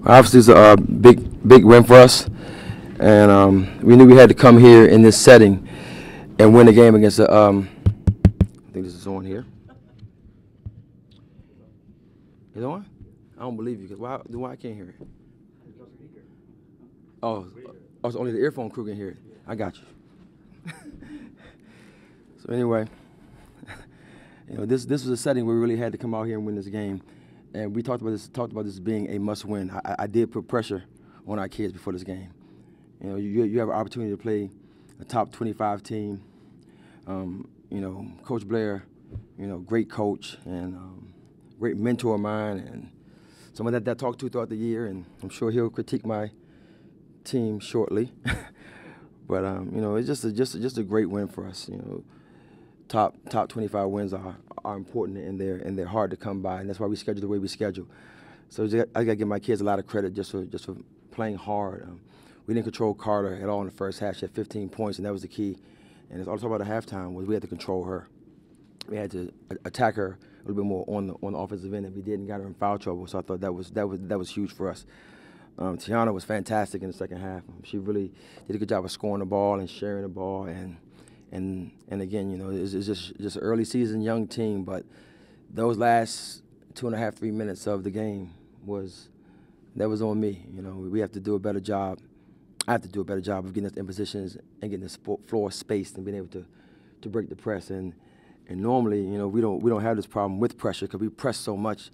Obviously, it's a big win for us, and we knew we had to come here in this setting and win the game against the. I think this is on here. Is it on? I don't believe you. Cause why I can't hear it? Oh, it's only the earphone crew can hear it. I got you. So anyway, this was a setting where we really had to come out here and win this game. And we talked about this being a must-win. I did put pressure on our kids before this game. You have an opportunity to play a top 25 team. Coach Blair, great coach and great mentor of mine, and someone that I talked to throughout the year. And I'm sure he'll critique my team shortly. But it's just a great win for us. Top 25 wins are important, and they're hard to come by, and that's why we schedule the way we schedule. So I got to give my kids a lot of credit just for playing hard. We didn't control Carter at all in the first half. She had 15 points, and that was the key. And it's also about the halftime was we had to control her. We had to attack her a little bit more on the offensive end, and we did and got her in foul trouble. So I thought that was huge for us. Tiana was fantastic in the second half. She really did a good job of scoring the ball and sharing the ball, and again, it's just an early season, young team, but those last 2.5, 3 minutes of the game was on me. We have to do a better job. I have to do a better job of getting us in positions and getting the floor spaced and being able to break the press. And normally, we don't have this problem with pressure because we press so much,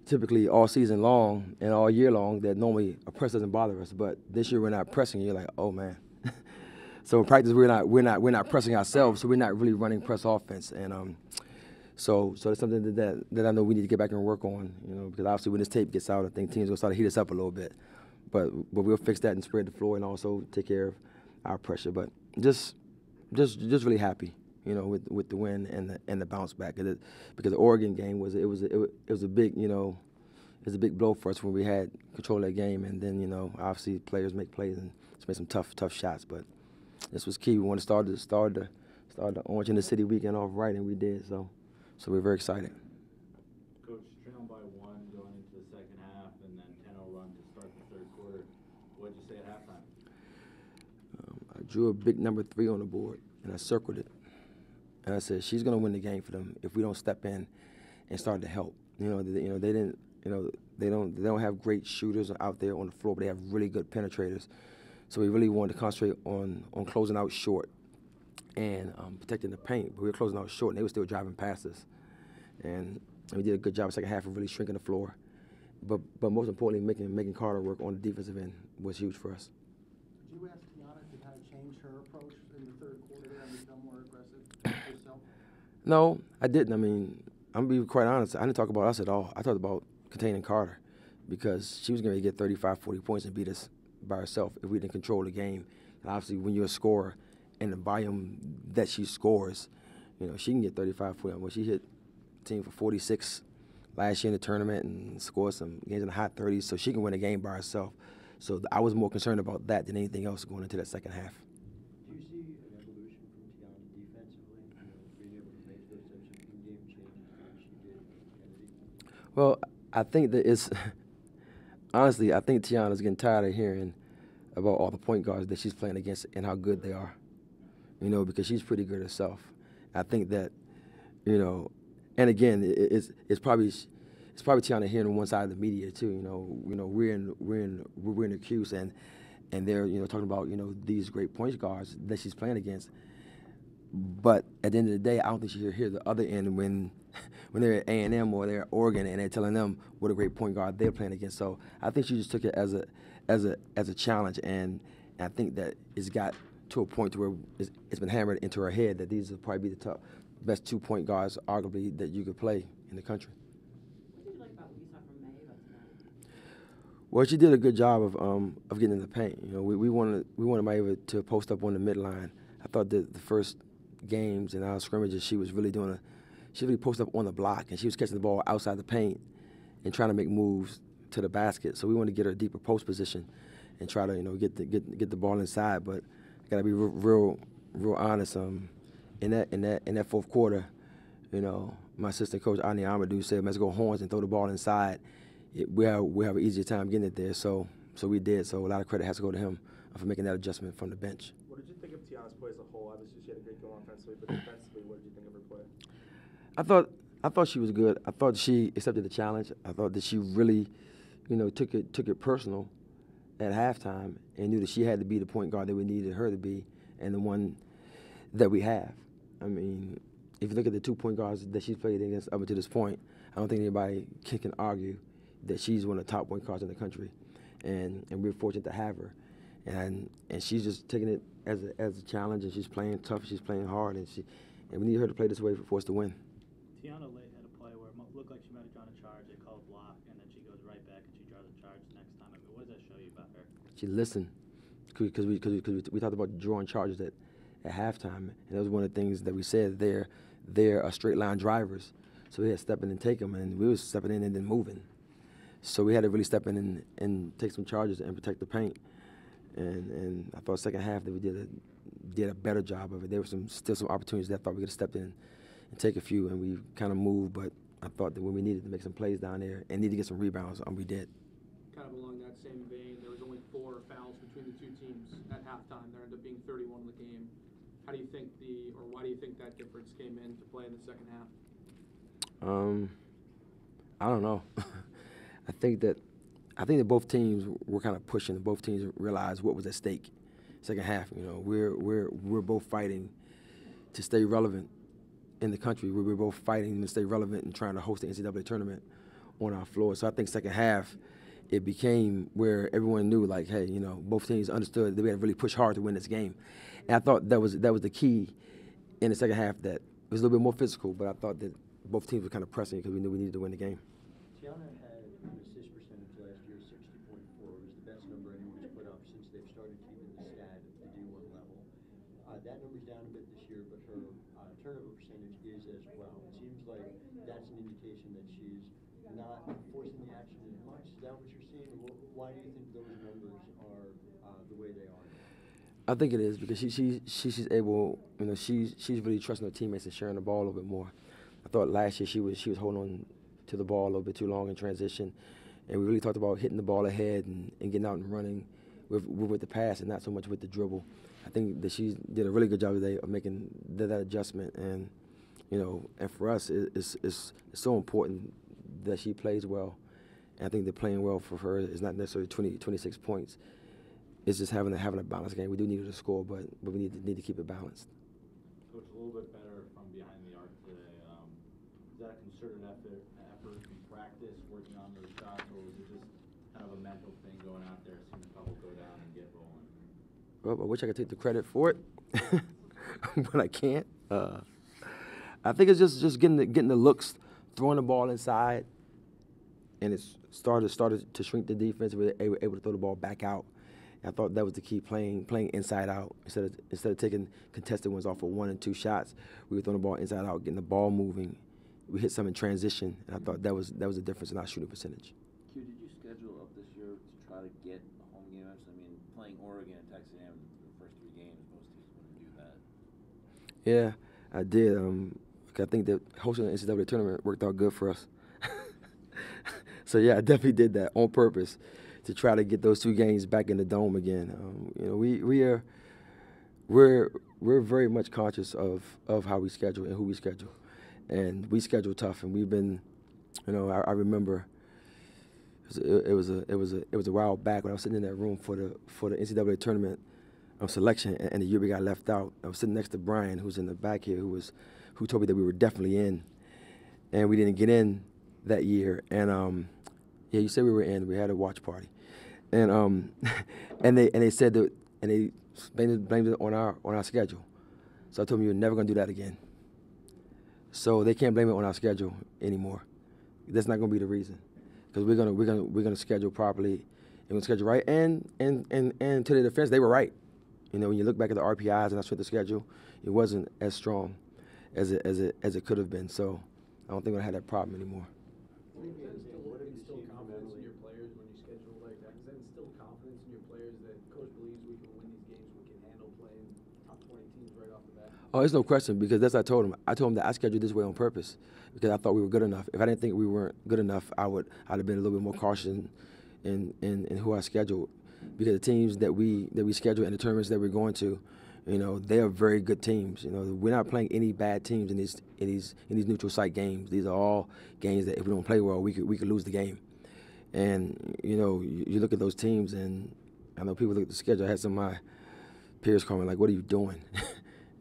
typically all season long and all year long, that normally a press doesn't bother us. But this year we're not pressing. You're like, oh man. So in practice we're not pressing ourselves, so we're not really running press offense. And so that's something that I know we need to get back and work on. Because obviously when this tape gets out, I think teams will start to heat us up a little bit. But we'll fix that and spread the floor and also take care of our pressure. But just really happy, with the win and the bounce back. Because the Oregon game was a big blow for us when we had control of that game, and then obviously players make plays and just made some tough shots. But this was key. We wanted to start the Orange in the City weekend off right, and we did. So we're very excited. Coach, trailing by 1 going into the second half, and then 10-0 run to start the third quarter. What did you say at halftime? I drew a big number 3 on the board, and I circled it. And I said, she's going to win the game for them if we don't step in and start to help. They don't have great shooters out there on the floor, but they have really good penetrators. So we really wanted to concentrate on closing out short and protecting the paint. But we were closing out short, and they were still driving past us. And we did a good job in the second half of really shrinking the floor. But most importantly, making Carter work on the defensive end was huge for us. Did you ask Tiana to kind of change her approach in the third quarter and become more aggressive yourself? No, I didn't. I mean, I'm going to be quite honest. I didn't talk about us at all. I talked about containing Carter because she was going to get 35, 40 points and beat us by herself if we didn't control the game. And obviously, when you're a scorer and the volume that she scores, she can get 35, 40. Well, she hit the team for 46 last year in the tournament and scored some games in the high 30s, so she can win a game by herself. So I was more concerned about that than anything else going into that second half. Do you see an evolution from Tiana defensively, being able to make those types of in-game changes that she did in Kennedy? Well, I think that honestly, I think Tiana's getting tired of hearing about all the point guards that she's playing against and how good they are, because she's pretty good herself. I think that, and again, it's probably Tiana hearing on one side of the media too. We're in Syracuse and they're talking about these great point guards that she's playing against. But at the end of the day, I don't think she hear the other end when they're at A&M or they're at Oregon and they're telling them what a great point guard they're playing against. So I think she just took it as a challenge, and I think that it's got to a point to where it's been hammered into her head that these will probably be the best 2 point guards, arguably, that you could play in the country. What did you like about what you saw from May about tonight? Well, she did a good job of getting in the paint. We wanted May to post up on the midline. I thought that the first games and our scrimmages, she really posted up on the block, and she was catching the ball outside the paint and trying to make moves to the basket. So we wanted to get her a deeper post position and try to get the ball inside. But I gotta be real honest. In that fourth quarter, my assistant coach Ani Amadou said, "Let's go horns and throw the ball inside." we have an easier time getting it there. So we did. So a lot of credit has to go to him for making that adjustment from the bench. What did you think of Tiana's play as a whole? Obviously, she had a great game offensively, but defensively, what did you think of her play? I thought she was good. I thought she accepted the challenge. I thought that she really, took it personal at halftime and knew that she had to be the point guard that we needed her to be and the one that we have. I mean, if you look at the 2 point guards that she's played against up to this point, I don't think anybody can argue that she's one of the top point guards in the country, and we're fortunate to have her, and she's just taking it as a challenge, and she's playing tough, she's playing hard, and we need her to play this way for us to win. Tiana late had a play where it looked like she might have drawn a charge. They call a block, and then she goes right back and she draws a charge the next time. I mean, what does that show you about her? She listened, because we talked about drawing charges at halftime, and that was one of the things that we said. They're straight line drivers, so we had to step in and take them, and we was stepping in and then moving. So we had to really step in and take some charges and protect the paint. And I thought second half that we did a better job of it. There were still some opportunities that I thought we could have stepped in and take a few, and we kind of moved. But I thought that when we needed to make some plays down there and need to get some rebounds, we did. Kind of along that same vein, there was only 4 fouls between the two teams at halftime. There ended up being 31 in the game. How do you think why do you think that difference came into play in the second half? I don't know. I think that both teams were kind of pushing. Both teams realized what was at stake. Second half, we're both fighting to stay relevant in the country. We're both fighting to stay relevant and trying to host the NCAA tournament on our floor. So I think second half, it became where everyone knew, like, hey, both teams understood that we had to really push hard to win this game. And I thought that was the key in the second half. That it was a little bit more physical, but I thought that both teams were kind of pressing because we knew we needed to win the game. Tiana had an assist percentage last year, 60.4. It was the best number anyone's put up since they've started keeping the stat at the D1 level. That number's down a bit this year, but her turnover percentage is as well. It seems like that's an indication that she's not forcing the action as much. Is that what you're seeing? Why do you think those numbers are the way they are? I think it is because she's able, she's really trusting her teammates and sharing the ball a little bit more. I thought last year she was holding on to the ball a little bit too long in transition, and we really talked about hitting the ball ahead and getting out and running with the pass and not so much with the dribble. I think that she did a really good job today of making that adjustment, and and for us it's so important that she plays well. And I think that playing well for her is not necessarily 26 points. It's just having a balanced game. We do need her to score, but we need to keep it balanced. Coach, a little bit better from behind the arc today. Is that a concerted effort in practice, working on those shots, or was it just kind of a mental thing going out there, seeing a couple go down and get rolling? Well, I wish I could take the credit for it, but I can't. I think it's just getting the looks, throwing the ball inside, and it's started to shrink the defense. We were able to throw the ball back out. I thought that was the key, playing inside out instead of taking contested ones off of 1 and 2 shots. We were throwing the ball inside out, getting the ball moving. We hit some in transition, and I thought that was the difference in our shooting percentage. Q, did you schedule up this year to try to get a home game? I mean, playing Oregon and Texas A&M the first 3 games, most teams wouldn't do that. Yeah, I did. I think that hosting the NCAA tournament worked out good for us. So yeah, I definitely did that on purpose to try to get those 2 games back in the dome again. We're very much conscious of how we schedule and who we schedule, and we schedule tough. And we've been, I remember it was a while back when I was sitting in that room for the NCAA tournament selection, and the year we got left out. I was sitting next to Brian, who's in the back here, who told me that we were definitely in, and we didn't get in that year. And yeah, you said we were in. We had a watch party, and they said that, and they blamed it on our schedule. So I told them, you're never gonna do that again. So they can't blame it on our schedule anymore. That's not gonna be the reason, because we're gonna schedule properly, and we're gonna schedule right. And to their defense, they were right. When you look back at the RPIs and that's what the schedule, it wasn't as strong as it could have been. So I don't think we're gonna have that problem anymore. What have you instill confidence in your players when you schedule like that? Does that instill confidence in your players that coach believes we can win these games, we can handle playing top 20 teams right off the bat? Oh, it's no question, because that's what I told him. I told him that I scheduled this way on purpose because I thought we were good enough. If I didn't think we weren't good enough, I'd have been a little bit more cautious in who I scheduled, because the teams that we schedule and the tournaments that we're going to, you know, they are very good teams. You know, we're not playing any bad teams in these neutral site games. These are all games that if we don't play well, we could lose the game. And you know, you look at those teams, and I know people look at the schedule. I had some of my peers call me like, "What are you doing?"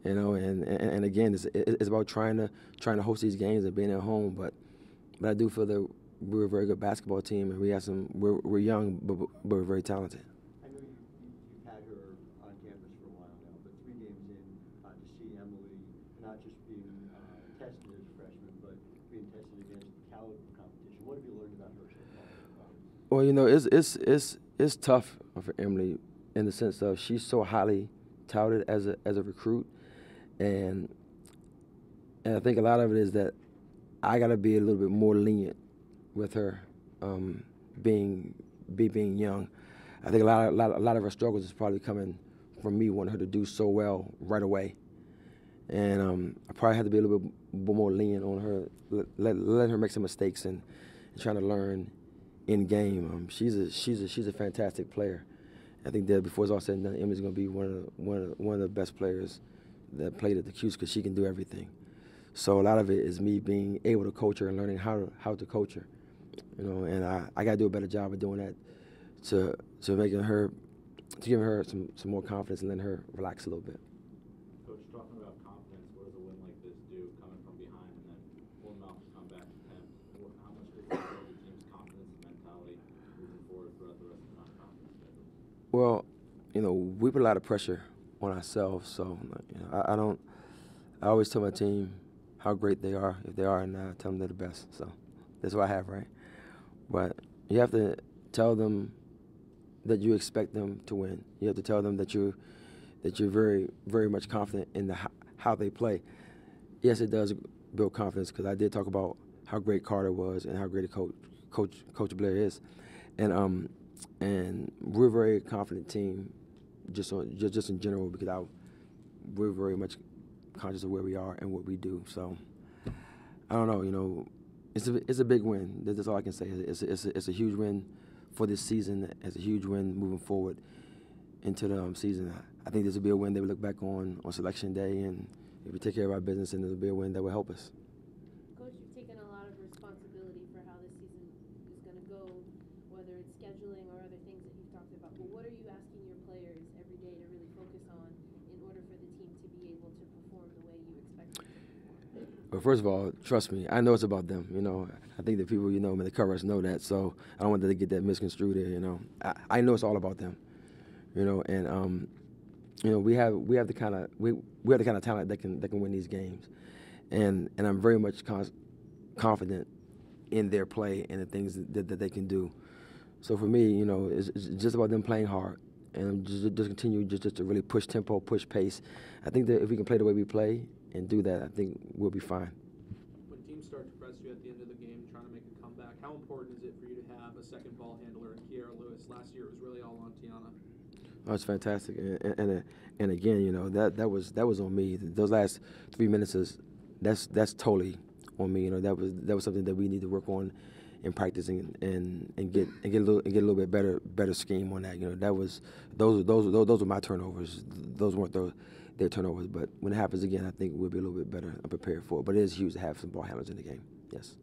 You know, and again, it's about trying to host these games and being at home. But I do feel that we're a very good basketball team, and we have we're young, but we're very talented. I know you've had her on campus for a while now, but 3 games in, to see Emily not just being tested as a freshman, but being tested against the caliber competition. What have you learned about her so far? Well, you know, it's tough for Emily in the sense of she's so highly touted as a recruit, and I think a lot of it is that I got to be a little bit more lenient with her, being young. I think a lot of her struggles is probably coming from me wanting her to do so well right away, and I probably have to be a little bit more lenient on her, let her make some mistakes and trying to learn in game. She's a fantastic player. I think that before it's all said and done, Emily's going to be one of the best players that played at the Cuse, because she can do everything. So a lot of it is me being able to coach her and learning how to coach her, you know. And I got to do a better job of doing that to giving her some more confidence and letting her relax a little bit. Coach, talking about confidence, what does a win like this do, coming from behind and then pulling off to come back to 10? How much does it build the team's confidence and mentality moving forward throughout the rest of the non-conference schedule? Well, you know, we put a lot of pressure on ourselves, so you know, I always tell my team how great they are. If they are, and I tell them they're the best. So that's what I have, right? But you have to tell them that you expect them to win. You have to tell them that you're very, very much confident in how they play. Yes, it does build confidence, because I did talk about how great Carter was and how great a Coach Blair is, and we're a very confident team, just in general, because we're very much conscious of where we are and what we do. So I don't know, you know, it's a big win. That's all I can say. It's a huge win for this season. It's a huge win moving forward into the season. I think this will be a win that we look back on Selection Day, and if we take care of our business, and it'll be a win that will help us. Coach, you've taken a lot of responsibility for how this season is going to go, whether it's scheduling or other things that you've talked about. But what are you asking your players every day to really focus on in order for the team to be able to perform the way you expect them to perform? Well, first of all, trust me, I know it's about them. You know, I think that people, you know, that cover us know that. So I don't want them to get that misconstrued here. You know, I know it's all about them. You know, and you know, we have the kind of talent that can win these games, and I'm very much confident in their play and the things that they can do. So for me, you know, it's just about them playing hard and just continue just to really push tempo, push pace. I think that if we can play the way we play and do that, I think we'll be fine. When teams start to press you at the end of the game, trying to make a comeback, how important is it for you to have a second ball handler in Kiara Lewis? Last year it was really all on Tiana. Oh, it's fantastic, and again, you know, that was on me. Those last 3 minutes that's totally on me. You know, that was something that we need to work on in practicing and get a little bit better scheme on that. You know, those were my turnovers. Those weren't their turnovers. But when it happens again, I think we'll be a little bit better prepared for it. But it is huge to have some ball handlers in the game. Yes.